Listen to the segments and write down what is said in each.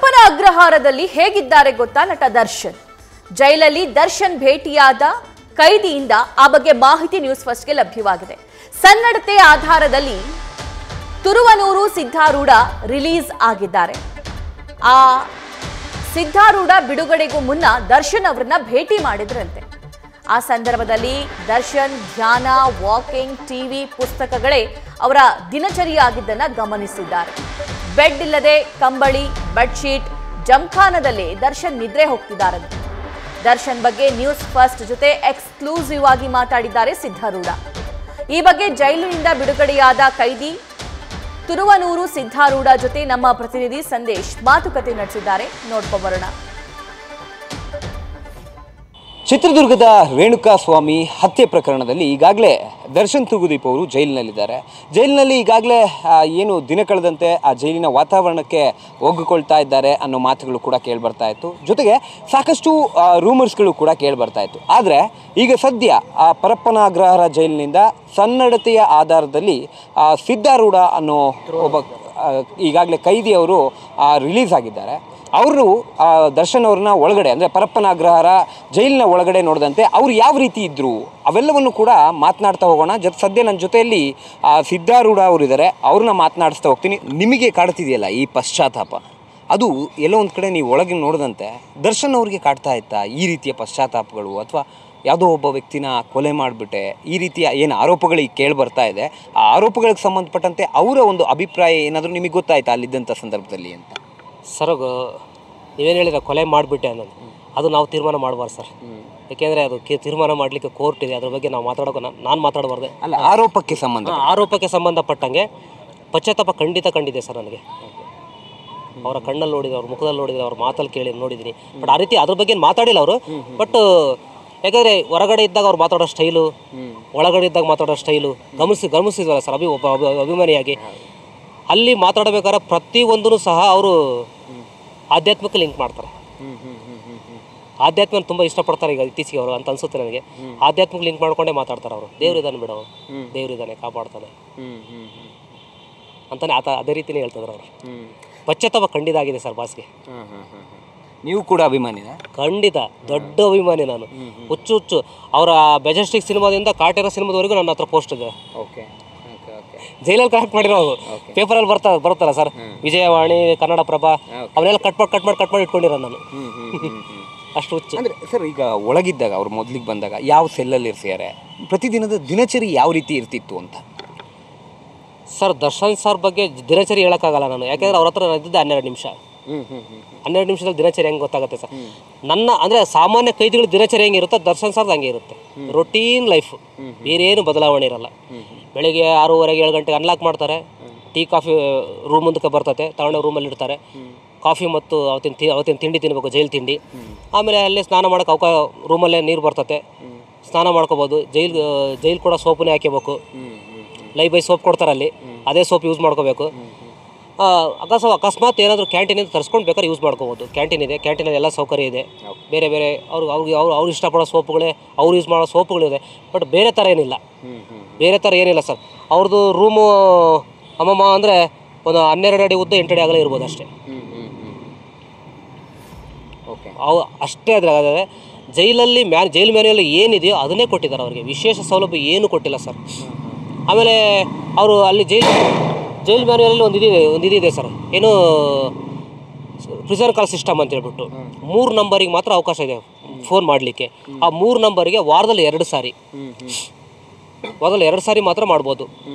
ಪರಪ್ಪನ ಅಗ್ರಹಾರದಲ್ಲಿ ಹೇಗಿದ್ದಾರೆ ಗೊತ್ತಾ ನಟ ದರ್ಶನ್? ಜೈಲಲ್ಲಿ ದರ್ಶನ್ ಭೇಟಿಯಾದ ಕೈದಿಯಿಂದ ಆ ಬಗ್ಗೆ ಮಾಹಿತಿ ನ್ಯೂಸ್ ಫಸ್ಟ್ಗೆ ಲಭ್ಯವಾಗಿದೆ. ಸನ್ನಡತೆ ಆಧಾರದಲ್ಲಿ ತುರುವನೂರು ಸಿದ್ಧಾರೂಢ ರಿಲೀಸ್ ಆಗಿದ್ದಾರೆ. ಆ ಸಿದ್ಧಾರೂಢ ಬಿಡುಗಡೆಗೂ ಮುನ್ನ ದರ್ಶನ್ ಅವರನ್ನ ಭೇಟಿ ಮಾಡಿದ್ರಂತೆ. ಆ ಸಂದರ್ಭದಲ್ಲಿ ದರ್ಶನ್ ಧ್ಯಾನ, ವಾಕಿಂಗ್, ಟಿವಿ, ಪುಸ್ತಕಗಳೇ ಅವರ ದಿನಚರಿಯಾಗಿದ್ದನ್ನ ಗಮನಿಸಿದ್ದಾರೆ. ಬೆಡ್ ಇಲ್ಲದೆ ಕಂಬಳಿ, ಬೆಡ್ಶೀಟ್, ಜಂಖಾನದಲ್ಲಿ ದರ್ಶನ್ ನಿದ್ರೆ ಹೋಗ್ತಿದ್ದಾರಂತೆ. ದರ್ಶನ್ ಬಗ್ಗೆ ನ್ಯೂಸ್ ಫಸ್ಟ್ ಜೊತೆ ಎಕ್ಸ್ಕ್ಲೂಸಿವ್ ಆಗಿ ಮಾತಾಡಿದ್ದಾರೆ ಸಿದ್ಧಾರೂಢ. ಈ ಬಗ್ಗೆ ಜೈಲಿನಿಂದ ಬಿಡುಗಡೆಯಾದ ಕೈದಿ ತುರುವನೂರು ಸಿದ್ಧಾರೂಢ ಜೊತೆ ನಮ್ಮ ಪ್ರತಿನಿಧಿ ಸಂದೇಶ್ ಮಾತುಕತೆ ನಡೆಸಿದ್ದಾರೆ. ನೋಡ್ಕೊಂಬರೋಣ. ಚಿತ್ರದುರ್ಗದ ರೇಣುಕಾ ಸ್ವಾಮಿ ಹತ್ಯೆ ಪ್ರಕರಣದಲ್ಲಿ ಈಗಾಗಲೇ ದರ್ಶನ್ ತೂಗುದೀಪ್ ಅವರು ಜೈಲಿನಲ್ಲಿದ್ದಾರೆ. ಜೈಲಿನಲ್ಲಿ ಈಗಾಗಲೇ ಏನು ದಿನ ಕಳೆದಂತೆ ಆ ಜೈಲಿನ ವಾತಾವರಣಕ್ಕೆ ಒಗ್ಗಿಕೊಳ್ತಾ ಇದ್ದಾರೆ ಅನ್ನೋ ಮಾತುಗಳು ಕೂಡ ಕೇಳಿಬರ್ತಾ ಇತ್ತು. ಜೊತೆಗೆ ಸಾಕಷ್ಟು ರೂಮರ್ಸ್ಗಳು ಕೂಡ ಕೇಳಿಬರ್ತಾ ಇತ್ತು. ಆದರೆ ಈಗ ಸದ್ಯ ಆ ಪರಪ್ಪನ ಅಗ್ರಹಾರ ಜೈಲಿನಿಂದ ಸನ್ನಡತೆಯ ಆಧಾರದಲ್ಲಿ ಸಿದ್ಧಾರೂಢ ಅನ್ನೋ ಒಬ್ಬ ಈಗಾಗಲೇ ಕೈದಿಯವರು ರಿಲೀಸ್ ಆಗಿದ್ದಾರೆ. ಅವರು ದರ್ಶನ್ ಅವ್ರನ್ನ ಒಳಗಡೆ ಅಂದರೆ ಪರಪ್ಪನ ಅಗ್ರಹಾರ ಜೈಲಿನ ಒಳಗಡೆ ನೋಡಿದಂತೆ ಅವ್ರು ಯಾವ ರೀತಿ ಇದ್ದರು ಅವೆಲ್ಲವನ್ನು ಕೂಡ ಮಾತನಾಡ್ತಾ ಹೋಗೋಣ. ಸದ್ಯ ನನ್ನ ಜೊತೆಯಲ್ಲಿ ಸಿದ್ಧಾರೂಢ ಅವರಿದ್ದಾರೆ, ಅವ್ರನ್ನ ಮಾತನಾಡಿಸ್ತಾ ಹೋಗ್ತೀನಿ. ನಿಮಗೆ ಕಾಡ್ತಿದೆಯಲ್ಲ ಈ ಪಶ್ಚಾತ್ತಾಪ, ಅದು ಎಲ್ಲೋ ಒಂದು ಕಡೆ ನೀವು ಒಳಗೆ ನೋಡಿದಂತೆ ದರ್ಶನ್ ಅವ್ರಿಗೆ ಕಾಡ್ತಾ ಇತ್ತಾ ಈ ರೀತಿಯ ಪಶ್ಚಾತ್ತಾಪಗಳು? ಅಥವಾ ಯಾವುದೋ ಒಬ್ಬ ವ್ಯಕ್ತಿನ ಕೊಲೆ ಮಾಡಿಬಿಟ್ಟೆ ಈ ರೀತಿಯ ಏನು ಆರೋಪಗಳಿಗೆ ಕೇಳಿ ಬರ್ತಾ ಇದೆ, ಆ ಆರೋಪಗಳಿಗೆ ಸಂಬಂಧಪಟ್ಟಂತೆ ಅವರ ಒಂದು ಅಭಿಪ್ರಾಯ ಏನಾದರೂ ನಿಮಗೆ ಗೊತ್ತಾಯ್ತಾ ಅಲ್ಲಿದ್ದಂಥ ಸಂದರ್ಭದಲ್ಲಿ ಅಂತ? ಸರ್, ನೀವೇನು ಹೇಳಿದ್ರೆ ಕೊಲೆ ಮಾಡಿಬಿಟ್ಟೆ ಅನ್ನೋದು, ಅದು ನಾವು ತೀರ್ಮಾನ ಮಾಡಬಾರ್ದು ಸರ್. ಯಾಕೆಂದರೆ ಅದು ತೀರ್ಮಾನ ಮಾಡಲಿಕ್ಕೆ ಕೋರ್ಟ್ ಇದೆ, ಅದ್ರ ಬಗ್ಗೆ ನಾವು ನಾನು ಮಾತಾಡಬಾರ್ದೆ. ಅಲ್ಲ, ಆರೋಪಕ್ಕೆ ಸಂಬಂಧಪಟ್ಟಂಗೆ ಪಶ್ಚಾತ್ತಾಪ ಖಂಡಿತ ಸರ್ ನನಗೆ. ಅವರ ಕಣ್ಣಲ್ಲಿ ನೋಡಿದೆ, ಅವ್ರ ಮುಖದಲ್ಲಿ ನೋಡಿದೆ, ಅವ್ರ ಮಾತಲ್ಲಿ ಕೇಳಿ ನೋಡಿದ್ದೀನಿ. ಬಟ್ ಆ ರೀತಿ ಅದ್ರ ಬಗ್ಗೆ ಮಾತಾಡಿಲ್ಲ ಅವರು. ಬಟ್ ಯಾಕಂದರೆ ಹೊರಗಡೆ ಇದ್ದಾಗ ಅವ್ರು ಮಾತಾಡೋ ಸ್ಟೈಲು, ಒಳಗಡೆ ಇದ್ದಾಗ ಮಾತಾಡೋ ಸ್ಟೈಲು ಗಮನಿಸಿದ್ವಲ್ಲ ಸರ್. ಒಬ್ಬ ಅಭಿಮಾನಿಯಾಗಿ ಅಲ್ಲಿ ಮಾತಾಡಬೇಕಾದ್ರೆ ಪ್ರತಿಯೊಂದೂ ಸಹ ಅವರು ಆಧ್ಯಾತ್ಮಕ್ಕೆ ಲಿಂಕ್ ಮಾಡ್ತಾರೆ. ಆಧ್ಯಾತ್ಮ ತುಂಬ ಇಷ್ಟಪಡ್ತಾರೆ ಈಗ ಇತ್ತೀಚೆಗೆ ಅವರು ಅಂತ ಅನ್ಸುತ್ತೆ ನನಗೆ. ಆಧ್ಯಾತ್ಮಕ್ಕೆ ಲಿಂಕ್ ಮಾಡ್ಕೊಂಡೇ ಮಾತಾಡ್ತಾರೆ ಅವರು. ದೇವ್ರಿದ್ದಾನೆ ಬಿಡೋ, ದೇವ್ರಿದ್ದಾನೆ, ಕಾಪಾಡ್ತಾನೆ ಅಂತಾನೆ ಅದೇ ರೀತಿಯೇ ಹೇಳ್ತಿದ್ರು ಅವರು. ಪಶ್ಚಾತ್ತಾಪ ಖಂಡಿತ ಆಗಿದೆ ಸರ್ ಬಾಸ್ಗೆ. ನೀವು ಕೂಡ ಅಭಿಮಾನಿನ? ಖಂಡಿತ ದೊಡ್ಡ ಅಭಿಮಾನಿ ನಾನು. ಹುಚ್ಚು ಅವರ ಮೆಜೆಸ್ಟಿಕ್ ಸಿನಿಮಾದಿಂದ ಕಾಟೇರ ಸಿನಿಮಾದವರೆಗೂ ನನ್ನ ಹತ್ರ ಪೋಸ್ಟ್ ಇದೆ. ಜೈಲಲ್ಲಿ ಕನೆಕ್ಟ್ ಮಾಡಿರೋದು ಪೇಪರಲ್ಲಿ ಬರುತ್ತಲ್ಲ ಸರ್, ವಿಜಯವಾಣಿ, ಕನ್ನಡಪ್ರಭ, ಅವನ್ನೆಲ್ಲ ಕಟ್ ಮಾಡಿ ಇಟ್ಕೊಂಡಿರೋ ನಾನು. ಅಷ್ಟು ಹುಚ್ಚು. ಅಂದರೆ ಸರ್, ಈಗ ಒಳಗಿದ್ದಾಗ ಅವ್ರು ಮೊದಲಿಗೆ ಬಂದಾಗ ಯಾವ ಸೆಲ್ಲಲ್ಲಿ ಇರ್ಸಿದ್ದಾರೆ, ಪ್ರತಿದಿನದ ದಿನಚರಿ ಯಾವ ರೀತಿ ಇರ್ತಿತ್ತು ಅಂತ? ಸರ್, ದರ್ಶನ್ ಸರ್ ಬಗ್ಗೆ ದಿನಚರಿ ಹೇಳೋಕ್ಕಾಗಲ್ಲ ನಾನು. ಯಾಕೆಂದರೆ ಅವ್ರ ಹತ್ರ ಇದ್ದಿದ್ದೆ 12 ನಿಮಿಷ. 12 ನಿಮಿಷದಲ್ಲಿ ದಿನಚರಿ ಹೆಂಗೆ ಗೊತ್ತಾಗುತ್ತೆ ಸರ್? ನನ್ನ ಅಂದರೆ ಸಾಮಾನ್ಯ ಕೈದಿಗಳ ದಿನಚರಿ ಹೆಂಗಿರುತ್ತೆ, ದರ್ಶನ್ ಸರ್ದು ಹಂಗೆ ಇರುತ್ತೆ. ರೊಟೀನ್ ಲೈಫ್, ಬೇರೇನು ಬದಲಾವಣೆ ಇರಲ್ಲ. ಬೆಳಿಗ್ಗೆ 6:30 7 ಗಂಟೆಗೆ ಅನ್ಲಾಕ್ ಮಾಡ್ತಾರೆ. ಟೀ ಕಾಫಿ ರೂಮ್ ಮುಂದಕ್ಕೆ ಬರ್ತದೆ, ತಗೊಂಡು ರೂಮಲ್ಲಿ ಇಡ್ತಾರೆ. ಕಾಫಿ ಮತ್ತು ಅವತ್ತಿನ ತಿಂಡಿ ತಿನ್ನಬೇಕು, ಜೈಲು ತಿಂಡಿ. ಆಮೇಲೆ ಅಲ್ಲೇ ಸ್ನಾನ ಮಾಡೋಕೆ ರೂಮಲ್ಲೇ ನೀರು ಬರ್ತದೆ, ಸ್ನಾನ ಮಾಡ್ಕೋಬೋದು. ಜೈಲು ಕೂಡ ಸೋಪನ್ನೇ ಹಾಕಬೇಕು. ಲೈಬೈ ಸೋಪ್ ಕೊಡ್ತಾರೆ ಅಲ್ಲಿ, ಅದೇ ಸೋಪ್ ಯೂಸ್ ಮಾಡ್ಕೋಬೇಕು. ಅಕಸ್ಮಾತ್ ಏನಾದರೂ ಕ್ಯಾಂಟೀನಿಂದ ತರಿಸ್ಕೊಂಡು ಬೇಕಾದ್ರೆ ಯೂಸ್ ಮಾಡ್ಕೋಬೋದು. ಕ್ಯಾಂಟೀನ್ ಇದೆ, ಕ್ಯಾಂಟೀನಲ್ಲಿ ಎಲ್ಲ ಸೌಕರ್ಯ ಇದೆ. ಬೇರೆ ಅವ್ರು ಇಷ್ಟಪಡೋ ಸೋಪುಗಳೇ, ಅವ್ರು ಯೂಸ್ ಮಾಡೋ ಸೋಪುಗಳಿದೆ. ಬಟ್ ಬೇರೆ ಥರ ಏನಿಲ್ಲ ಸರ್. ಅವ್ರದ್ದು ರೂಮು ಅಮ್ಮಮ್ಮ ಅಂದರೆ ಒಂದು 12 ಅಡಿ ಉದ್ದ 8 ಅಡಿ ಆಗಲೇ ಇರ್ಬೋದು ಅಷ್ಟೇ. ಅವು ಅಷ್ಟೇ ಅದ್ರಾಗ ಜೈಲಲ್ಲಿ ಜೈಲು ಮ್ಯಾನ್ಯುವಲ್ ಏನಿದೆಯೋ ಅದನ್ನೇ ಕೊಟ್ಟಿದ್ದಾರೆ ಅವ್ರಿಗೆ. ವಿಶೇಷ ಸೌಲಭ್ಯ ಏನೂ ಕೊಟ್ಟಿಲ್ಲ ಸರ್. ಆಮೇಲೆ ಅವರು ಅಲ್ಲಿ ಜೈಲು ಮ್ಯಾನ್ಯುವಲಲ್ಲಿ ಒಂದು ಇದಿದೆ ಸರ್, ಏನು ಪ್ರಿಸನ್ ಕಾಲ್ ಸಿಸ್ಟಮ್ ಅಂತ ಹೇಳ್ಬಿಟ್ಟು 3 ನಂಬರಿಗೆ ಮಾತ್ರ ಅವಕಾಶ ಇದೆ ಫೋನ್ ಮಾಡಲಿಕ್ಕೆ. ಆ 3 ನಂಬರಿಗೆ ವಾರದಲ್ಲಿ 2 ಸಾರಿ ಮಾತ್ರ ಮಾಡ್ಬೋದು.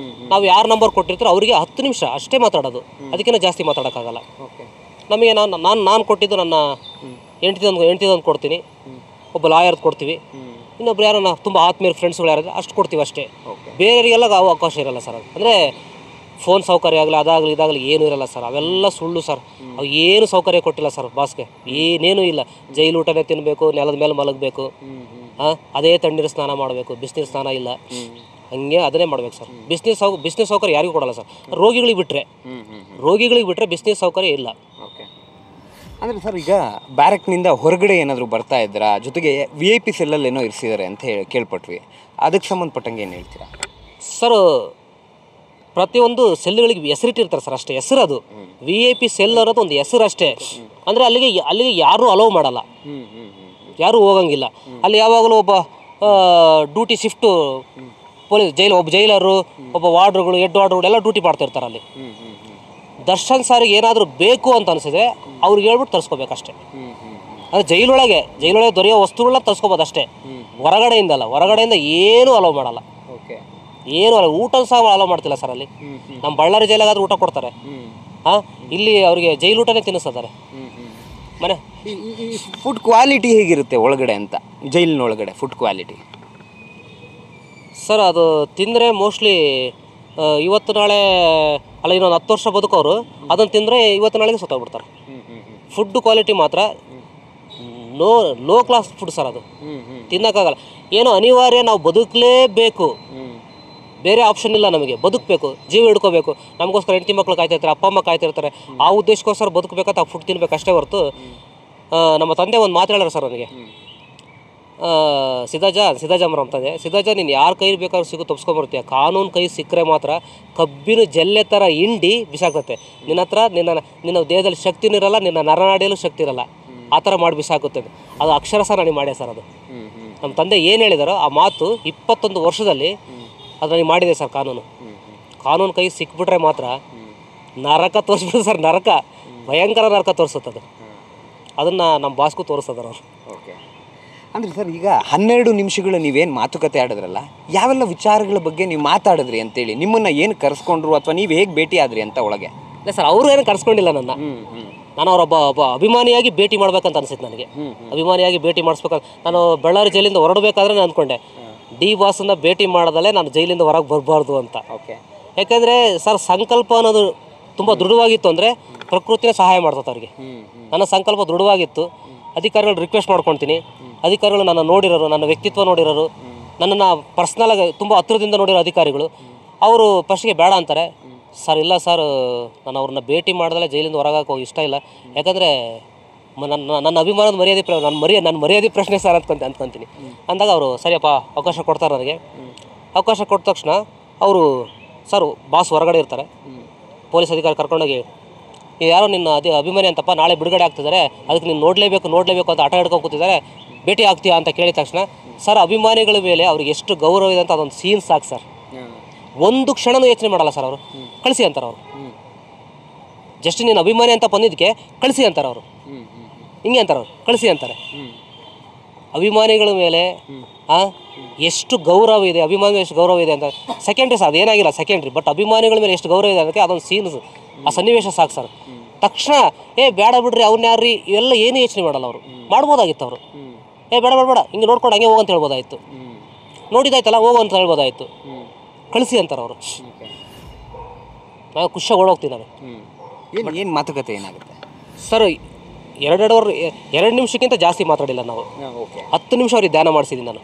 ನಾವು ಯಾರು ನಂಬರ್ ಕೊಟ್ಟಿರ್ತಾರೋ ಅವರಿಗೆ 10 ನಿಮಿಷ ಅಷ್ಟೇ ಮಾತಾಡೋದು, ಅದಕ್ಕಿಂತ ಜಾಸ್ತಿ ಮಾತಾಡೋಕ್ಕಾಗಲ್ಲ. ನಮಗೆ ನಾನು ಕೊಟ್ಟಿದ್ದು ನನ್ನ ಹೆಂಡ್ತಿದೊಂದು ಕೊಡ್ತೀನಿ, ಒಬ್ಬ ಲಾಯರ್ದು ಕೊಡ್ತೀವಿ, ಇನ್ನೊಬ್ರು ಯಾರೋ ತುಂಬ ಆತ್ಮೀಯರು ಫ್ರೆಂಡ್ಸ್ಗಳು ಯಾರಿದ್ರೆ ಅಷ್ಟು ಕೊಡ್ತೀವಿ ಅಷ್ಟೇ. ಬೇರೆಯವರಿಗೆಲ್ಲ ಅವಕಾಶ ಇರಲ್ಲ ಸರ್. ಅಂದರೆ ಫೋನ್ ಸೌಕರ್ಯ ಆಗಲಿ, ಅದಾಗಲಿ ಇದಾಗಲಿ ಏನೂ ಇರಲ್ಲ ಸರ್. ಅವೆಲ್ಲ ಸುಳ್ಳು ಸರ್. ಅವು ಏನು ಸೌಕರ್ಯ ಕೊಟ್ಟಿಲ್ಲ ಸರ್ ಬಾಸ್ಗೆ, ಏನೇನೂ ಇಲ್ಲ. ಜೈಲು ಊಟನೇ ತಿನ್ನಬೇಕು, ನೆಲದ ಮೇಲೆ ಮಲಗಬೇಕು, ಅದೇ ತಣ್ಣೀರು ಸ್ನಾನ ಮಾಡಬೇಕು, ಬಿಸಿನೀರು ಸ್ನಾನ ಇಲ್ಲ, ಹಂಗೆ ಅದನ್ನೇ ಮಾಡ್ಬೇಕು ಸರ್. ಬಿಸಿನೀರು ಸೌಕರ್ಯ ಯಾರಿಗೂ ಕೊಡಲ್ಲ ಸರ್. ರೋಗಿಗಳಿಗೆ ಬಿಟ್ಟರೆ ಬಿಸಿನೀರು ಸೌಕರ್ಯ ಇಲ್ಲ. ಅಂದರೆ ಸರ್, ಈಗ ಬ್ಯಾರಕ್ನಿಂದ ಹೊರಗಡೆ ಏನಾದರೂ ಬರ್ತಾ ಇದ್ದೀರಾ? ಜೊತೆಗೆ VIP ಸೆಲ್ಲಲ್ಲಿ ಏನೋ ಇರಿಸಿದ್ದಾರೆ ಅಂತ ಕೇಳ್ಪಟ್ವಿ. ಅದಕ್ಕೆ ಸಂಬಂಧಪಟ್ಟಂಗೆ ಏನು ಹೇಳ್ತೀರಾ ಸರ್? ಪ್ರತಿಯೊಂದು ಸೆಲ್ಗಳಿಗೆ ಹೆಸರಿಟ್ಟಿರ್ತಾರೆ ಸರ್, ಅಷ್ಟೇ ಹೆಸರು. ಅದು VIP ಸೆಲ್ ಅನ್ನೋದು ಒಂದು ಹೆಸರು ಅಷ್ಟೇ. ಅಂದರೆ ಅಲ್ಲಿಗೆ ಯಾರೂ ಅಲೋವ್ ಮಾಡಲ್ಲ, ಯಾರೂ ಹೋಗಂಗಿಲ್ಲ. ಅಲ್ಲಿ ಯಾವಾಗಲೂ ಒಬ್ಬ ಡ್ಯೂಟಿ ಶಿಫ್ಟು ಪೊಲೀಸ್ ಒಬ್ಬ ಜೈಲರು, ಒಬ್ಬ ವಾರ್ಡ್ರುಗಳು, ಹೆಡ್ ವಾರ್ಡ್ರುಗಳು ಎಲ್ಲ ಡ್ಯೂಟಿ ಮಾಡ್ತಿರ್ತಾರೆ ಅಲ್ಲಿ. ದರ್ಶನ್ ಸಾರಿಗೆ ಏನಾದರೂ ಬೇಕು ಅಂತ ಅನಿಸಿದ್ರೆ ಅವ್ರಿಗೆ ಹೇಳ್ಬಿಟ್ಟು ತರಿಸ್ಕೋಬೇಕಷ್ಟೇ. ಅಂದರೆ ಜೈಲೊಳಗೆ ದೊರೆಯೋ ವಸ್ತುಗಳನ್ನ ತರಿಸ್ಕೋಬೋದು ಅಷ್ಟೇ, ಹೊರಗಡೆಯಿಂದ ಏನೂ ಅಲೋವ್ ಮಾಡಲ್ಲ. ಏನು ಅಲ್ಲ, ಊಟ ಸಹ ಅಲೋ ಮಾಡ್ತಿಲ್ಲ ಸರ್ ಅಲ್ಲಿ. ನಮ್ಮ ಬಳ್ಳಾರಿ ಜೈಲಾಗಾದ್ರೂ ಊಟ ಕೊಡ್ತಾರೆ, ಇಲ್ಲಿ ಅವರಿಗೆ ಜೈಲು ಊಟನೇ ತಿನ್ನಿಸ್ತಾರೆ ಮನೆ. ಈ ಫುಡ್ ಕ್ವಾಲಿಟಿ ಹೇಗಿರುತ್ತೆ ಒಳಗಡೆ ಅಂತ, ಜೈಲಿನ ಒಳಗಡೆ ಫುಡ್ ಕ್ವಾಲಿಟಿ? ಸರ್ ಅದು ತಿಂದರೆ ಮೋಸ್ಟ್ಲಿ ಇವತ್ತು ನಾಳೆ ಅಲ್ಲ, ಇನ್ನೊಂದು 10 ವರ್ಷ ಬದುಕೋರು ಅದನ್ನು ತಿಂದರೆ ಇವತ್ತು ನಾಳೆಗೆ ಸತ್ತೋಗ್ಬಿಡ್ತಾರೆ. ಫುಡ್ ಕ್ವಾಲಿಟಿ ಮಾತ್ರ ಲೋ ಕ್ಲಾಸ್ ಫುಡ್ ಸರ್, ಅದು ತಿನ್ನೋಕ್ಕಾಗಲ್ಲ. ಏನೋ ಅನಿವಾರ್ಯ, ನಾವು ಬದುಕಲೇಬೇಕು, ಬೇರೆ ಆಪ್ಷನ್ ಇಲ್ಲ ನಮಗೆ, ಬದುಕಬೇಕು, ಜೀವ ಹಿಡ್ಕೋಬೇಕು. ನಮಗೋಸ್ಕರ ಹೆಂಡತಿ ಮಕ್ಕಳು ಕಾಯ್ತಿರ್ತಾರೆ, ಅಪ್ಪ ಅಮ್ಮ ಕಾಯ್ತಿರ್ತಾರೆ. ಆ ಉದ್ದೇಶಕ್ಕೋಸ್ಕರ ಬದುಕಬೇಕಂತ ಫುಡ್ ತಿನ್ಬೇಕು ಅಷ್ಟೇ ಹೊರತು. ನಮ್ಮ ತಂದೆ ಒಂದು ಮಾತು ಹೇಳೋರು ಸರ್ ನನಗೆ, ಸಿದ್ದಾಜಾಮ್ರ ಅಂತಂದೆ, ಸಿದ್ದಾಜ ನೀನು ಯಾರ ಕೈ ಬೇಕಾದ್ರೂ ಸಿಗು ತಪ್ಸ್ಕೊಂಬರ್ತೀಯ, ಕಾನೂನು ಕೈ ಸಿಕ್ಕರೆ ಮಾತ್ರ ಕಬ್ಬಿನ ಜಲ್ಲೆ ಥರ ಹಿಂಡಿ ಬಿಸಾಕುತ್ತೆ. ನಿನ್ನ ಹತ್ರ ನಿನ್ನ ದೇಹದಲ್ಲಿ ಶಕ್ತಿನೂ ಇರಲ್ಲ, ನಿನ್ನ ನರನಾಡಿಯಲ್ಲೂ ಶಕ್ತಿ ಇರಲ್ಲ, ಆ ಥರ ಮಾಡಿ ಬಿಸಾಕುತ್ತೆ. ಅದು ಅಕ್ಷರಶಃ ನನಗೆ ಮಾಡ್ಯ ಸರ್. ಅದು ನಮ್ಮ ತಂದೆ ಏನು ಹೇಳಿದಾರೋ ಆ ಮಾತು 21 ವರ್ಷದಲ್ಲಿ ಅದು ನನಗೆ ಮಾಡಿದೆ ಸರ್. ಕಾನೂನು ಕೈ ಸಿಕ್ಬಿಟ್ರೆ ಮಾತ್ರ ನರಕ ತೋರಿಸ್ಬಿಡ್ತು ಸರ್, ನರಕ, ಭಯಂಕರ ನರಕ ತೋರಿಸುತ್ತದು. ಅದನ್ನು ನಮ್ಮ ಬಾಸ್ಗೂ ತೋರಿಸ್ತದಾರ ಅವರು. ಓಕೆ, ಅಂದರೆ ಸರ್ ಈಗ 12 ನಿಮಿಷಗಳು ನೀವೇನು ಮಾತುಕತೆ ಆಡಿದ್ರಲ್ಲ, ಯಾವೆಲ್ಲ ವಿಚಾರಗಳ ಬಗ್ಗೆ ನೀವು ಮಾತಾಡಿದ್ರಿ ಅಂತೇಳಿ, ನಿಮ್ಮನ್ನು ಏನು ಕರೆಸ್ಕೊಂಡ್ರು ಅಥವಾ ನೀವು ಹೇಗೆ ಭೇಟಿ ಆದ್ರಿ ಅಂತ ಒಳಗೆ? ಇಲ್ಲ ಸರ್, ಅವರು ಏನು ಕರೆಸ್ಕೊಂಡಿಲ್ಲ ನನ್ನ. ನಾನು ಅವರೊಬ್ಬ ಅಭಿಮಾನಿಯಾಗಿ ಭೇಟಿ ಮಾಡ್ಬೇಕಂತ ಅನಿಸಿತ್ತು ನನಗೆ. ಅಭಿಮಾನಿಯಾಗಿ ಭೇಟಿ ಮಾಡಿಸ್ಬೇಕಂತ ನಾನು ಬಳ್ಳಾರಿ ಜೈಲಿಂದ ಹೊರಡಬೇಕಾದ್ರೆ ನಾನು ಅಂದ್ಕೊಂಡೆ, ಡಿ ಬಾಸನ್ನು ಭೇಟಿ ಮಾಡೋದಲ್ಲೇ ನಾನು ಜೈಲಿಂದ ಹೊರಗೆ ಬರಬಾರ್ದು ಅಂತ. ಯಾಕೆಂದರೆ ಸರ್, ಸಂಕಲ್ಪ ಅನ್ನೋದು ತುಂಬ ದೃಢವಾಗಿತ್ತು ಅಂದರೆ ಪ್ರಕೃತಿನೇ ಸಹಾಯ ಮಾಡ್ತದೆ ಅವರಿಗೆ. ನನ್ನ ಸಂಕಲ್ಪ ದೃಢವಾಗಿತ್ತು. ಅಧಿಕಾರಿಗಳು ರಿಕ್ವೆಸ್ಟ್ ಮಾಡ್ಕೊಳ್ತೀನಿ, ಅಧಿಕಾರಿಗಳು ನನ್ನ ನೋಡಿರೋರು, ನನ್ನ ವ್ಯಕ್ತಿತ್ವ ನೋಡಿರೋರು, ನನ್ನನ್ನು ಪರ್ಸ್ನಲಾಗಿ ತುಂಬ ಹತ್ತಿರದಿಂದ ನೋಡಿರೋ ಅಧಿಕಾರಿಗಳು, ಅವರು ಫಸ್ಟಿಗೆ ಬೇಡ ಅಂತಾರೆ. ಸರ್ ಇಲ್ಲ ಸರ್, ನಾನು ಅವ್ರನ್ನ ಭೇಟಿ ಮಾಡಿದ್ರೆ ಜೈಲಿಂದ ಹೊರಗೆ ಇಷ್ಟ ಇಲ್ಲ, ಯಾಕಂದರೆ ನನ್ನ ಅಭಿಮಾನದ ಮರ್ಯಾದೆ ನನ್ನ ಮರ್ಯಾದೆ ಪ್ರಶ್ನೆ ಸರ್ ಅಂದ್ಕೊತೀನಿ. ಅಂದಾಗ ಅವರು ಸರಿಯಪ್ಪ ಅವಕಾಶ ಕೊಡ್ತಾರೆ ನನಗೆ. ಅವಕಾಶ ಕೊಟ್ಟ ತಕ್ಷಣ ಅವರು ಸರ್ ಬಾಸ್ ಹೊರಗಡೆ ಇರ್ತಾರೆ, ಪೊಲೀಸ್ ಅಧಿಕಾರಿ ಕರ್ಕೊಂಡೋಗಿ ಯಾರೋ ನಿನ್ನ ಅಭಿಮಾನಿ ಅಂತಪ್ಪ ನಾಳೆ ಬಿಡುಗಡೆ ಆಗ್ತಿದ್ದಾರೆ, ಅದಕ್ಕೆ ನೀನು ನೋಡಲೇಬೇಕು ಅಂತ ಆಟ ಹಿಡ್ಕೊಂಡು ಕೂತಿದ್ದಾರೆ, ಭೇಟಿ ಆಗ್ತೀಯಾ ಅಂತ ಕೇಳಿದ ತಕ್ಷಣ ಸರ್ ಅಭಿಮಾನಿಗಳ ಮೇಲೆ ಅವ್ರಿಗೆ ಎಷ್ಟು ಗೌರವ ಇದೆ ಅಂತ ಅದೊಂದು ಸೀನ್ ಸಾಕು ಸರ್. ಒಂದು ಕ್ಷಣನೂ ಯೋಚನೆ ಮಾಡಲ್ಲ ಸರ್ ಅವರು. ಕಳಿಸಿ ಅಂತಾರೆ ಅವರು, ಜಸ್ಟ್ ನೀನು ಅಭಿಮಾನಿ ಅಂತ ಬಂದಿದ್ದಕ್ಕೆ ಕಳಿಸಿ ಅಂತಾರೆ ಅವರು. ಹಿಂಗೆ ಅಂತಾರೆ ಅವರು, ಕಳಿಸಿ ಅಂತಾರೆ. ಅಭಿಮಾನಿಗಳ ಮೇಲೆ ಎಷ್ಟು ಗೌರವ ಇದೆ, ಅಭಿಮಾನಿಗಳು ಎಷ್ಟು ಗೌರವ ಇದೆ ಅಂತ ಸೆಕೆಂಡ್ರಿ ಸರ್, ಅದೇನಾಗಿಲ್ಲ ಸೆಕೆಂಡ್ರಿ, ಬಟ್ ಅಭಿಮಾನಿಗಳ ಮೇಲೆ ಎಷ್ಟು ಗೌರವ ಇದೆ ಅದಕ್ಕೆ ಅದೊಂದು ಸೀನ್, ಆ ಸನ್ನಿವೇಶ ಸಾಕು ಸರ್. ತಕ್ಷಣ ಬೇಡ ಬಿಡ್ರಿ ಅವ್ರನ್ನ ಯಾರ್ರಿ ಇವೆಲ್ಲ ಏನು ಯೋಚನೆ ಮಾಡಲ್ಲ ಅವರು. ಮಾಡ್ಬೋದಾಗಿತ್ತು ಅವರು, ಬೇಡ ಹಿಂಗೆ ನೋಡ್ಕೊಂಡು ಹಂಗೆ ಹೋಗಂತ ಹೇಳ್ಬೋದಾಯಿತು, ನೋಡಿದಾಯ್ತಲ್ಲ ಹೋಗು ಅಂತ ಹೇಳ್ಬೋದಾಯಿತು. ಕಳಿಸಿ ಅಂತಾರೆ ಅವರು. ನಾನು ಖುಷಿಯಾಗಿ ಓಡೋಗ್ತೀನಿ ನಾನು. ಏನು ಮಾತುಕತೆ ಏನಾಗುತ್ತೆ ಸರ್? 2 ನಿಮಿಷಕ್ಕಿಂತ ಜಾಸ್ತಿ ಮಾತಾಡಿಲ್ಲ ನಾವು. 10 ನಿಮಿಷ ಅವ್ರಿಗೆ ಧ್ಯಾನ ಮಾಡಿಸಿದ್ದೀನಿ ನಾನು.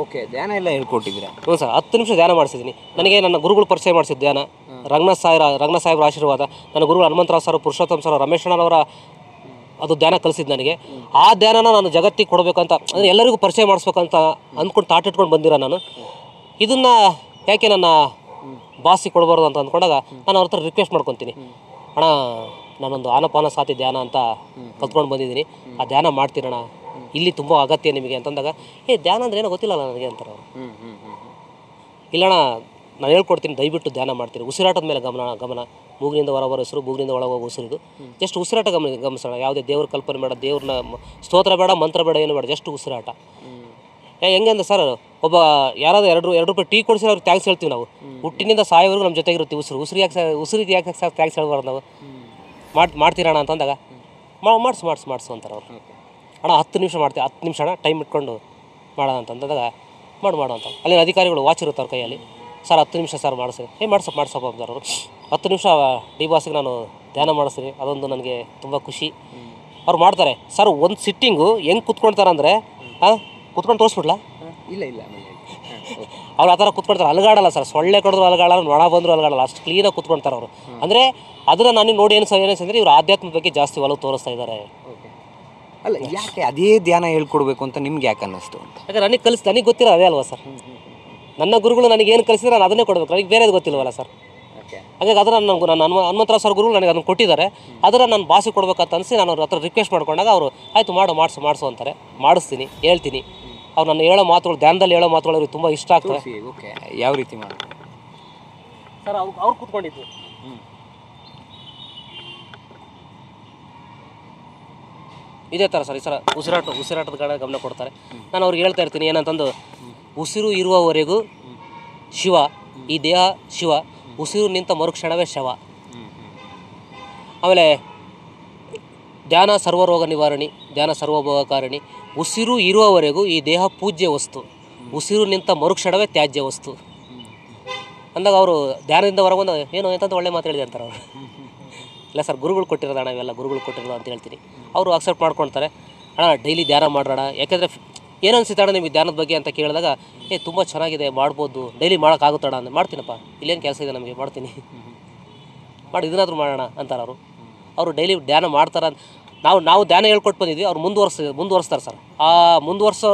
ಓಕೆ, ಧ್ಯಾನ ಎಲ್ಲ ಹೇಳ್ಕೊಟ್ಟಿದ್ದೀರಾ? ಹ್ಞೂ ಸರ್, 10 ನಿಮಿಷ ಧ್ಯಾನ ಮಾಡಿಸಿದ್ದೀನಿ. ನನಗೆ ನನ್ನ ಗುರುಗಳು ಪರಿಚಯ ಮಾಡಿಸಿದ್ದು ಧ್ಯಾನ, ರಂಗನಾಥ್ ಸಾಹೇಬ್ರ ಆಶೀರ್ವಾದ. ನನ್ನ ಗುರುಗಳು ಹನುಮಂತರಾವ್ ಸರ್, ಪುರುಷೋತ್ತಮ್ ಸರ್, ರಮೇಶ್ ಅಣ್ಣನವರ ಅದು ಧ್ಯಾನ ಕಲಿಸಿದ್ದು ನನಗೆ. ಆ ಧ್ಯಾನನ ನಾನು ಜಗತ್ತಿಗೆ ಕೊಡಬೇಕಂತ, ಅಂದರೆ ಎಲ್ಲರಿಗೂ ಪರಿಚಯ ಮಾಡಿಸ್ಬೇಕಂತ ಅಂದ್ಕೊಂಡು ತಾಟಿಟ್ಕೊಂಡು ಬಂದಿರೋ ನಾನು. ಇದನ್ನು ಯಾಕೆ ನನ್ನ ಬಾಸಿಗೆ ಕೊಡಬಾರ್ದು ಅಂತ ಅಂದ್ಕೊಂಡಾಗ ನಾನು ಅವ್ರ ಹತ್ರ ರಿಕ್ವೆಸ್ಟ್ ಮಾಡ್ಕೊತೀನಿ, ಅಣ್ಣ ನಾನೊಂದು ಆನಪಾನ ಸಾತಿ ಧ್ಯಾನ ಅಂತ ಕಲ್ತ್ಕೊಂಡು ಬಂದಿದ್ದೀನಿ, ಆ ಧ್ಯಾನ ಮಾಡ್ತೀರಣ್ಣ, ಇಲ್ಲಿ ತುಂಬ ಅಗತ್ಯ ನಿಮಗೆ ಅಂತಂದಾಗ, ಧ್ಯಾನ ಅಂದರೆ ಏನೋ ಗೊತ್ತಿಲ್ಲ ನನಗೆ ಅಂತಾರೆ ಅವರು. ಇಲ್ಲಣ್ಣ ನಾನು ಹೇಳ್ಕೊಡ್ತೀನಿ, ದಯವಿಟ್ಟು ಧ್ಯಾನ ಮಾಡ್ತೀನಿ. ಉಸಿರಾಟದ ಮೇಲೆ ಗಮನ, ಮೂಗಿನಿಂದ ಹೊರಬರೋ ಉಸಿರು, ಮೂಗಿನಿಂದ ಒಳಗೋಗೋ ಉಸಿರಿದು. ಜಸ್ಟ್ ಉಸಿರಾಟ ಗಮನಿಸೋಣ, ಯಾವುದೇ ದೇವ್ರ ಕಲ್ಪನೆ ಬೇಡ, ದೇವ್ರನ್ನ ಸ್ತೋತ್ರ ಬೇಡ, ಮಂತ್ರ ಬೇಡ, ಏನು ಬೇಡ, ಜಸ್ಟ್ ಉಸಿರಾಟ. ಹೆಂಗೆ ಅಂದ್ರೆ ಸರ್, ಒಬ್ಬ ಯಾರಾದ್ರೂ 2 ರೂಪಾಯಿ ಟೀ ಕೊಡಿಸಿ ಅವ್ರಿಗೆ ಥ್ಯಾಂಕ್ಸ್ ಹೇಳ್ತೀವಿ ನಾವು. ಹುಟ್ಟಿನಿಂದ ಸಾಯೋವರೆಗೂ ನಮ್ಮ ಜೊತೆಗಿರ್ತೀವಿ. ಉಸಿರಿಗೆ ಯಾಕೆ ಥ್ಯಾಂಕ್ಸ್ ಹೇಳ್ಬಾರ್ದು ನಾವು? ಮಾಡ್ತೀರಣ್ಣ ಅಂತಂದಾಗ ಮಾಡಿಸು ಅಂತಾರೆ ಅವರು. ಅಣ್ಣ 10 ನಿಮಿಷ ಮಾಡ್ತೀವಿ, 10 ನಿಮಿಷ ಅಣ್ಣ ಟೈಮ್ ಇಟ್ಕೊಂಡು ಮಾಡೋಣ ಅಂತಂದಾಗ ಮಾಡು ಅಂತ. ಅಲ್ಲಿನ ಅಧಿಕಾರಿಗಳು ವಾಚ್ ಇರುತ್ತೆ ಅವ್ರ ಕೈಯಲ್ಲಿ. ಸರ್ 10 ನಿಮಿಷ ಸರ್ ಮಾಡಿಸ್ತೀನಿ, ಮಾಡ್ಸಪ್ಪ ಅಂತಾರೆ ಅವರು. 10 ನಿಮಿಷ ಡಿ ಬಾಸಿಗೆ ನಾನು ಧ್ಯಾನ ಮಾಡಿಸ್ತೀನಿ. ಅದೊಂದು ನನಗೆ ತುಂಬ ಖುಷಿ. ಅವ್ರು ಮಾಡ್ತಾರೆ ಸರ್. ಒಂದು ಸಿಟ್ಟಿಂಗು ಹೆಂಗೆ ಕುತ್ಕೊಳ್ತಾರೆ ಅಂದರೆ, ಕುತ್ಕೊಂಡು ತೋರಿಸ್ಬಿಡ್ಲಾ? ಇಲ್ಲ ಅವ್ರು ಆ ಥರ ಕುತ್ಕೊಳ್ತಾರೆ, ಅಲಗಾಡಲ್ಲ ಸರ್. ಸೊಳ್ಳೆ ಕಡಿದ್ರು ಅಲಗಾಡಲ್ಲ, ನೊಣ ಬಂದರೂ ಅಲಗಾಡಲ್ಲ, ಅಷ್ಟು ಕ್ಲೀನಾಗಿ ಕುತ್ಕೊಳ್ತಾರೆ ಅವರು. ಅಂದರೆ ಅದನ್ನು ನನಗೆ ನೋಡಿ ಏನಿಸ್ತಂದರೆ ಇವರು ಆಧ್ಯಾತ್ಮ ಬಗ್ಗೆ ಜಾಸ್ತಿ ಒಲವು ತೋರಿಸ್ತಾ ಇದ್ದಾರೆ. ಅಲ್ಲ, ಯಾಕೆ ಅದೇ ಧ್ಯಾನ ಹೇಳ್ಕೊಡ್ಬೇಕು ಅಂತ ನಿಮ್ಗೆ ಯಾಕೆ ಅನ್ನಿಸ್ತು ಅಂತ? ಯಾಕಂದ್ರೆ ನನಗೆ ಗೊತ್ತಿರೋ ಅದೇ ಅಲ್ವಾ ಸರ್. ನನ್ನ ಗುರುಗಳು ನನಗೆ ಏನು ಕಲಿಸಿದ್ರೆ ನಾನು ಅದನ್ನೇ ಕೊಡಬೇಕು, ನನಗೆ ಬೇರೆದು ಗೊತ್ತಿಲ್ವಲ್ಲ ಸರ್. ಹಾಗಾಗಿ ಅದನ್ನು ನನಗೆ ನನ್ನ ಹನುಮಂತರಾವ್ ಸರ್ ಗುರುಗಳು ನನಗೆ ಅದನ್ನು ಕೊಟ್ಟಿದ್ದಾರೆ. ಅದನ್ನು ನಾನು ಭಾಷೆ ಕೊಡ್ಬೇಕಂತ ಅನಿಸಿ ನಾನು ಅವ್ರ ಹತ್ರ ರಿಕ್ವೆಸ್ಟ್ ಮಾಡ್ಕೊಂಡಾಗ ಅವರು ಆಯಿತು ಮಾಡಿಸು ಅಂತಾರೆ. ಮಾಡಿಸ್ತೀನಿ, ಹೇಳ್ತೀನಿ. ಅವ್ರು ನಾನು ಹೇಳೋ ಮಾತುಗಳು, ಧ್ಯಾನದಲ್ಲಿ ಹೇಳೋ ಮಾತುಗಳು ಅವ್ರಿಗೆ ತುಂಬ ಇಷ್ಟ ಆಗ್ತವೆ. ಓಕೆ, ಯಾವ ರೀತಿ ಮಾಡ್ತಾರೆ ಸರ್? ಅವ್ರು ಕೂತ್ಕೊಂಡಿದ್ದು ಇದೇ ಥರ ಸರ್. ಈ ಸರ ಉಸಿರಾಟದ ಕಡೆ ಗಮನ ಕೊಡ್ತಾರೆ. ನಾನು ಅವ್ರಿಗೆ ಹೇಳ್ತಾ ಇರ್ತೀನಿ ಏನಂತಂದು, ಉಸಿರು ಇರುವವರೆಗೂ ಶಿವ, ಈ ದೇಹ ಶಿವ, ಉಸಿರು ನಿಂತ ಮರುಕ್ಷಣವೇ ಶವ. ಆಮೇಲೆ ಧ್ಯಾನ ಸರ್ವರೋಗ ನಿವಾರಣಿ, ಧ್ಯಾನ ಸರ್ವಭೋಗಕಾರಣಿ. ಉಸಿರು ಇರುವವರೆಗೂ ಈ ದೇಹ ಪೂಜ್ಯ ವಸ್ತು, ಉಸಿರು ನಿಂತ ಮರುಕ್ಷಣವೇ ತ್ಯಾಜ್ಯ ವಸ್ತು ಅಂದಾಗ ಅವರು ಧ್ಯಾನದಿಂದ ಹೊರಗೊಂದು ಏನೋ ಎಂತ ಒಳ್ಳೆ ಮಾತು ಹೇಳಿದೆ ಅಂತಾರೆ ಅವರು. ಇಲ್ಲ ಸರ್, ಗುರುಗಳು ಕೊಟ್ಟಿರೋದು ಅಣ್ಣ, ಇವೆಲ್ಲ ಗುರುಗಳು ಕೊಟ್ಟಿರೋದು ಅಂತ ಹೇಳ್ತೀನಿ. ಅವರು ಅಕ್ಸೆಪ್ಟ್ ಮಾಡ್ಕೊಳ್ತಾರೆ. ಅಣ್ಣ ಡೈಲಿ ಧ್ಯಾನ ಮಾಡೋಣ, ಯಾಕೆಂದರೆ ಏನು ಅನಿಸುತ್ತೆ ಅಣ್ಣ ನಿಮಗೆ ಧ್ಯಾನದ ಬಗ್ಗೆ ಅಂತ ಕೇಳಿದಾಗ, ತುಂಬ ಚೆನ್ನಾಗಿದೆ, ಮಾಡ್ಬೋದು, ಡೈಲಿ ಮಾಡೋಕ್ಕಾಗುತ್ತಣ್ಣ ಅಂತ. ಮಾಡ್ತೀನಪ್ಪ, ಇಲ್ಲೇನು ಕೆಲಸ ಇದೆ ನಮಗೆ, ಮಾಡ್ತೀನಿ, ಮಾಡಿ ಇದನ್ನಾದರೂ ಮಾಡೋಣ ಅಂತಾರೆ ಅವರು. ಅವರು ಡೈಲಿ ಧ್ಯಾನ ಮಾಡ್ತಾರೆ. ನಾವು ಧ್ಯಾನ ಹೇಳ್ಕೊಟ್ಟು ಬಂದಿದ್ವಿ, ಅವ್ರು ಮುಂದುವರಿಸ್ತಾರೆ ಸರ್. ಆ ಮುಂದುವರ್ಸೋ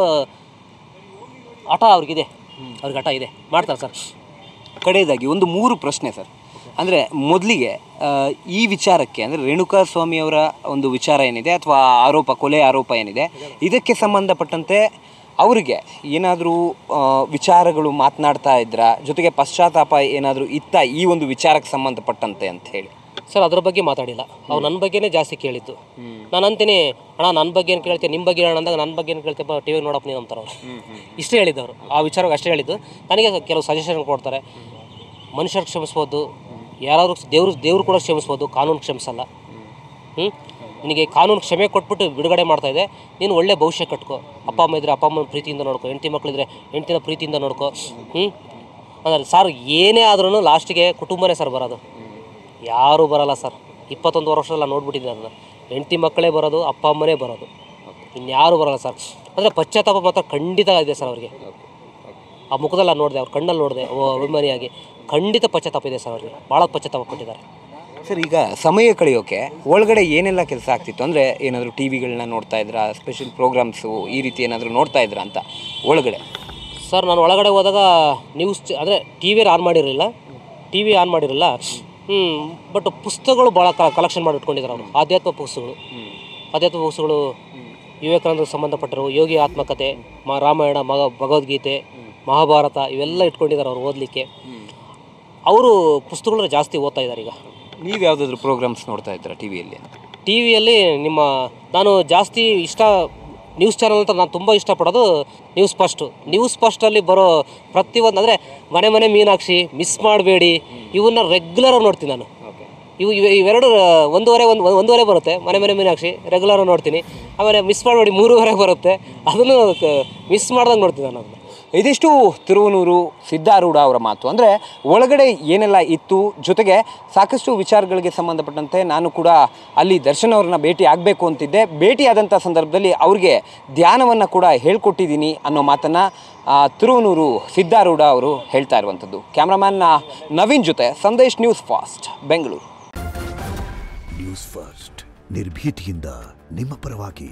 ಹಠ ಅವ್ರಿಗಿದೆ, ಅವ್ರಿಗೆ ಹಠ ಇದೆ, ಮಾಡ್ತಾರೆ ಸರ್. ಕಡೆಯದಾಗಿ ಒಂದು 3 ಪ್ರಶ್ನೆ ಸರ್. ಅಂದರೆ ಮೊದಲಿಗೆ ಈ ವಿಚಾರಕ್ಕೆ, ಅಂದರೆ ರೇಣುಕಾ ಸ್ವಾಮಿಯವರ ಒಂದು ವಿಚಾರ ಏನಿದೆ ಅಥವಾ ಕೊಲೆ ಆರೋಪ ಏನಿದೆ, ಇದಕ್ಕೆ ಸಂಬಂಧಪಟ್ಟಂತೆ ಅವರಿಗೆ ಏನಾದರೂ ವಿಚಾರಗಳು ಮಾತನಾಡ್ತಾ ಇದ್ರಾ, ಜೊತೆಗೆ ಪಶ್ಚಾತ್ತಾಪ ಏನಾದರೂ ಇತ್ತ ಈ ಒಂದು ವಿಚಾರಕ್ಕೆ ಸಂಬಂಧಪಟ್ಟಂತೆ ಅಂತ ಹೇಳಿ? ಸರ್, ಅದ್ರ ಬಗ್ಗೆ ಮಾತಾಡಿಲ್ಲ. ಅವ್ರು ನನ್ನ ಬಗ್ಗೆನೇ ಜಾಸ್ತಿ ಕೇಳಿದ್ದು. ನಾನು ಅಂತೀನಿ, ಅಣ್ಣ ನನ್ನ ಬಗ್ಗೆ ಏನು ಕೇಳ್ತೀಯ, ನಿಮ್ಮ ಬಗ್ಗೆ ಹೇಳೋಣ ಅಂದಾಗ ನನ್ನ ಬಗ್ಗೆ ಏನು ಕೇಳ್ತೀಯಪ್ಪ, ಟಿ ವಿ ನೋಡಪ್ಪ ನೀನು ಅಂತಾರೆ ಅವರು. ಇಷ್ಟೇ ಹೇಳಿದ್ದವರು, ಆ ವಿಚಾರಕ್ಕೆ ಅಷ್ಟೇ ಹೇಳಿದ್ದು. ನನಗೆ ಕೆಲವು ಸಜೆಷನ್ ಕೊಡ್ತಾರೆ. ಮನುಷ್ಯರು ಕ್ಷಮಿಸ್ಬೋದು, ಯಾರಾದರೂ ದೇವರು ಕೂಡ ಕ್ಷಮಿಸ್ಬೋದು, ಕಾನೂನು ಕ್ಷಮಿಸಲ್ಲ. ನಿನಗೆ ಕಾನೂನು ಕ್ಷಮೆ ಕೊಟ್ಬಿಟ್ಟು ಬಿಡುಗಡೆ ಮಾಡ್ತಾಯಿದೆ, ನೀನು ಒಳ್ಳೆ ಭವಿಷ್ಯ ಕಟ್ಕೋ. ಅಪ್ಪ ಅಮ್ಮ ಇದ್ದರೆ ಅಪ್ಪ ಅಮ್ಮನ ಪ್ರೀತಿಯಿಂದ ನೋಡ್ಕೊ, ಹೆಂಡತಿ ಮಕ್ಕಳಿದ್ರೆ ಹೆಂಡತಿನ ಪ್ರೀತಿಯಿಂದ ನೋಡ್ಕೊ. ಅಂದರೆ ಸರ್, ಏನೇ ಆದ್ರೂ ಲಾಸ್ಟಿಗೆ ಕುಟುಂಬನೇ ಸರ್ ಬರೋದು, ಯಾರೂ ಬರೋಲ್ಲ ಸರ್. 21 ವರ್ಷದಲ್ಲ ನೋಡ್ಬಿಟ್ಟಿದ್ದೆ ಅದನ್ನು. ಹೆಂಡತಿ ಮಕ್ಕಳೇ ಬರೋದು, ಅಪ್ಪ ಅಮ್ಮನೇ ಬರೋದು, ಇನ್ಯಾರೂ ಬರೋಲ್ಲ ಸರ್. ಅಂದರೆ ಪಶ್ಚಾತ್ತಾಪ ಮಾತ್ರ ಖಂಡಿತ ಇದೆ ಸರ್ ಅವ್ರಿಗೆ. ಆ ಮುಖದಲ್ಲಿ ನೋಡಿದೆ, ಅವ್ರ ಕಣ್ಣಲ್ಲಿ ನೋಡಿದೆ, ಅಭಿಮಾನಿಯಾಗಿ ಖಂಡಿತ ಪಶ್ಚಾತ್ತಾಪ ಇದೆ ಸರ್ ಅವ್ರಿಗೆ, ಭಾಳ ಪಶ್ಚಾತ್ತಾಪ ಪಟ್ಟಿದ್ದಾರೆ ಸರ್. ಈಗ ಸಮಯ ಕಳೆಯೋಕ್ಕೆ ಒಳಗಡೆ ಏನೆಲ್ಲ ಕೆಲಸ ಆಗ್ತಿತ್ತು? ಅಂದರೆ ಏನಾದರೂ ಟಿ ವಿಗಳನ್ನ ನೋಡ್ತಾ ಇದ್ರಾ, ಸ್ಪೆಷಲ್ ಪ್ರೋಗ್ರಾಮ್ಸು ಈ ರೀತಿ ಏನಾದರೂ ನೋಡ್ತಾ ಇದ್ರಾ ಅಂತ ಒಳಗಡೆ? ಸರ್, ನಾನು ಒಳಗಡೆ ಹೋದಾಗ ನ್ಯೂಸ್ ಅಂದರೆ ಟಿ ವಿ ಆನ್ ಮಾಡಿರಲಿಲ್ಲ. ಬಟ್ ಪುಸ್ತಕಗಳು ಭಾಳ ಕಲೆಕ್ಷನ್ ಮಾಡಿ ಇಟ್ಕೊಂಡಿದ್ದಾರೆ ಅವರು. ಆಧ್ಯಾತ್ಮ ಪುಸ್ತಕಗಳು ವಿವೇಕಾನಂದಕ್ಕೆ ಸಂಬಂಧಪಟ್ಟರು, ಯೋಗಿ ಆತ್ಮಕಥೆ, ರಾಮಾಯಣ, ಭಗವದ್ಗೀತೆ, ಮಹಾಭಾರತ ಇವೆಲ್ಲ ಇಟ್ಕೊಂಡಿದ್ದಾರೆ ಅವರು ಓದಲಿಕ್ಕೆ. ಅವರು ಪುಸ್ತಕಗಳನ್ನ ಜಾಸ್ತಿ ಓದ್ತಾ ಇದ್ದಾರೆ ಈಗ. ನೀವು ಯಾವುದಾದ್ರೂ ಪ್ರೋಗ್ರಾಮ್ಸ್ ನೋಡ್ತಾ ಇದ್ದೀರಾ ಟಿ ವಿಯಲ್ಲಿ? ನಾನು ಜಾಸ್ತಿ ನ್ಯೂಸ್ ಚಾನಲ್ ಅಂತ ನಾನು ತುಂಬ ಇಷ್ಟಪಡೋದು ನ್ಯೂಸ್ ಫಸ್ಟಲ್ಲಿ ಬರೋ ಪ್ರತಿಯೊಂದು, ಅಂದರೆ ಮನೆ ಮೀನಾಕ್ಷಿ, ಮಿಸ್ ಮಾಡಬೇಡಿ, ಇವನ್ನ ರೆಗ್ಯುಲರಾಗಿ ನೋಡ್ತೀನಿ ನಾನು. ಇವೆರಡು ಒಂದೂವರೆ ಬರುತ್ತೆ. ಮನೆ ಮೀನಾಕ್ಷಿ ರೆಗ್ಯುಲರಾಗಿ ನೋಡ್ತೀನಿ. ಆಮೇಲೆ ಮಿಸ್ ಮಾಡಬೇಡಿ 3:30 ಬರುತ್ತೆ, ಅದನ್ನು ಮಿಸ್ ಮಾಡ್ದಂಗೆ ನೋಡ್ತೀನಿ ನಾನು ಅದನ್ನು. ಇದಿಷ್ಟು ತಿರುವನೂರು ಸಿದ್ಧಾರೂಢ ಅವರ ಮಾತು. ಅಂದರೆ ಒಳಗಡೆ ಏನೆಲ್ಲ ಇತ್ತು, ಜೊತೆಗೆ ಸಾಕಷ್ಟು ವಿಚಾರಗಳಿಗೆ ಸಂಬಂಧಪಟ್ಟಂತೆ ನಾನು ಕೂಡ ಅಲ್ಲಿ ದರ್ಶನ್ ಅವ್ರನ್ನ ಭೇಟಿ ಆಗಬೇಕು ಅಂತಿದ್ದೆ. ಭೇಟಿಯಾದಂಥ ಸಂದರ್ಭದಲ್ಲಿ ಅವ್ರಿಗೆ ಧ್ಯಾನವನ್ನು ಕೂಡ ಹೇಳ್ಕೊಟ್ಟಿದ್ದೀನಿ ಅನ್ನೋ ಮಾತನ್ನು ತಿರುವನೂರು ಸಿದ್ಧಾರೂಢ ಅವರು ಹೇಳ್ತಾ ಇರುವಂಥದ್ದು. ಕ್ಯಾಮ್ರಾಮ್ಯಾನ್ ನವೀನ್ ಜೊತೆ Sandesh, news fast, Bengaluru. News first, ನಿರ್ಭೀತಿಯಿಂದ ನಿಮ್ಮ ಪರವಾಗಿ.